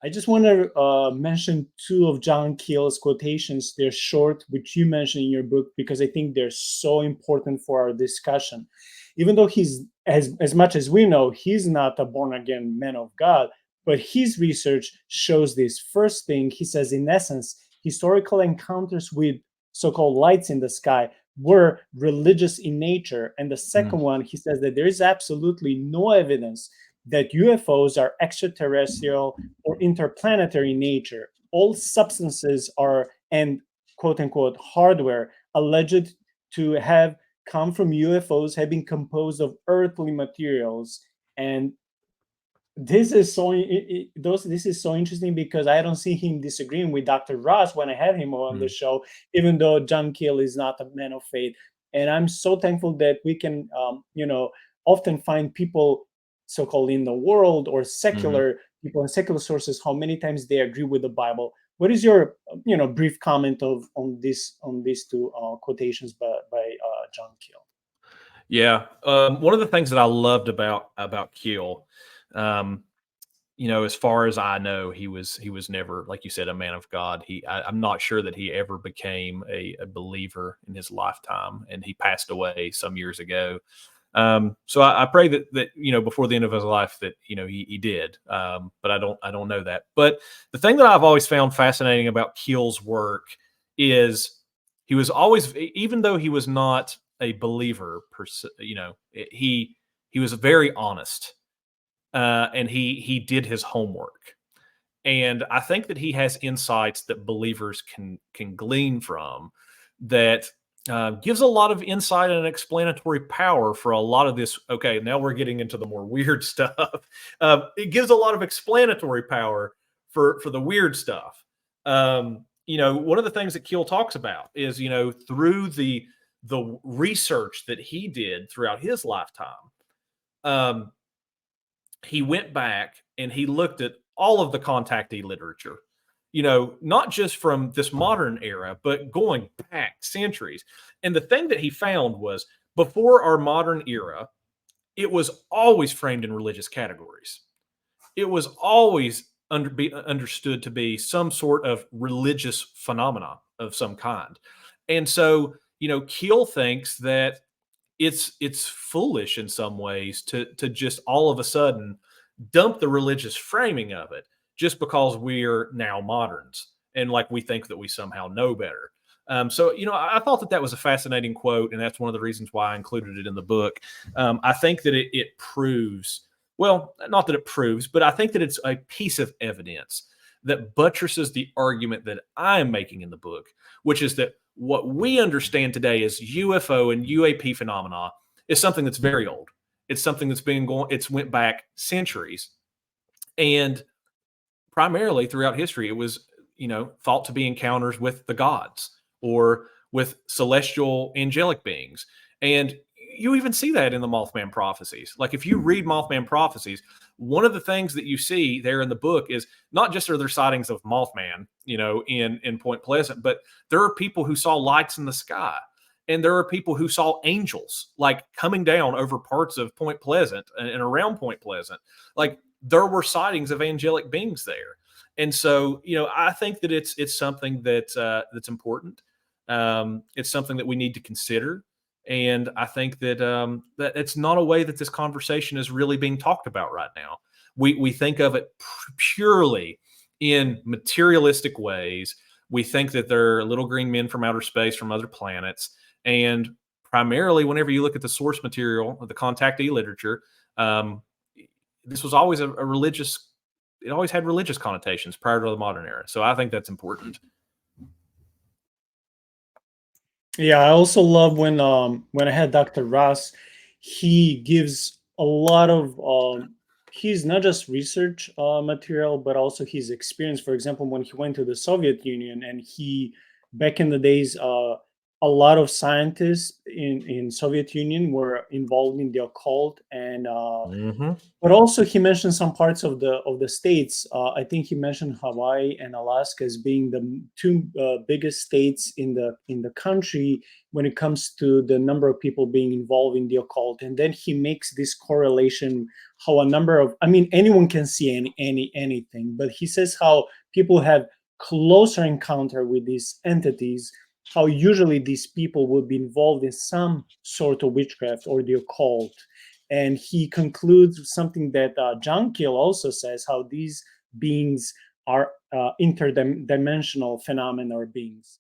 I just want to mention two of John Keel's quotations. They're short, which you mentioned in your book, because I think they're so important for our discussion. Even though he's, as much as we know, he's not a born again man of God, but his research shows this. First thing, he says, in essence, historical encounters with so-called lights in the sky were religious in nature. And the second one, he says that there is absolutely no evidence that UFOs are extraterrestrial or interplanetary in nature. All substances are, and quote unquote hardware alleged to have come from UFOs have been composed of earthly materials. And this is this is so interesting, because I don't see him disagreeing with Dr. Ross when I had him on the show, even though John Keel is not a man of faith. And I'm so thankful that we can, often find people so-called in the world, or Mm-hmm. secular people and secular sources, how many times they agree with the Bible. What is your, brief comment on these two quotations by John Keel? Yeah. One of the things that I loved about Keel, um, as far as I know, he was never, like you said, a man of God. I'm not sure that he ever became a believer in his lifetime, and he passed away some years ago. So I pray that before the end of his life that he did, but I don't know that. But the thing that I've always found fascinating about Keel's work is he was always, even though he was not a believer per se, he was very honest, and he did his homework. And I think that he has insights that believers can glean from, that gives a lot of insight and explanatory power for a lot of this. Okay, now we're getting into the more weird stuff. It gives a lot of explanatory power for the weird stuff. One of the things that Keel talks about is, through the research that he did throughout his lifetime, um, he went back and he looked at all of the contactee literature, not just from this modern era, but going back centuries. And the thing that he found was, before our modern era, it was always framed in religious categories. It was always understood to be some sort of religious phenomena of some kind. And so, Keel thinks that it's foolish in some ways to just all of a sudden dump the religious framing of it, just because we're now moderns and like we think that we somehow know better. So, I thought that was a fascinating quote, and that's one of the reasons why I included it in the book. I think that it proves, well, not that it proves, but I think that it's a piece of evidence that buttresses the argument that I'm making in the book, which is that what we understand today as UFO and UAP phenomena is something that's very old. It's something that's been going, it's went back centuries. And primarily throughout history, it was, thought to be encounters with the gods or with celestial angelic beings. And you even see that in the Mothman prophecies. Like, if you read Mothman prophecies, one of the things that you see there in the book is not just are there sightings of Mothman, in Point Pleasant, but there are people who saw lights in the sky. And there are people who saw angels like coming down over parts of Point Pleasant and around Point Pleasant. Like, there were sightings of angelic beings there. And so, I think that it's something that's important. It's something that we need to consider, and I think that it's not a way that this conversation is really being talked about right now. We think of it purely in materialistic ways. We think that they're little green men from outer space, from other planets, and primarily, whenever you look at the source material of the contactee literature, um, this was always a religious. It always had religious connotations prior to the modern era. So I think that's important. Yeah, I also love when I had Dr. Ross, he gives a lot of he's not just research material, but also his experience. For example, when he went to the Soviet Union, and he, back in the days, a lot of scientists in Soviet Union were involved in the occult, and Mm-hmm. but also he mentioned some parts of the states. I think he mentioned Hawaii and Alaska as being the two biggest states in the country when it comes to the number of people being involved in the occult. And then he makes this correlation how a number of, I mean, anyone can see anything, but he says how people have closer encounter with these entities, how usually these people would be involved in some sort of witchcraft or the occult. And he concludes something that John Keel also says, how these beings are interdimensional phenomena or beings.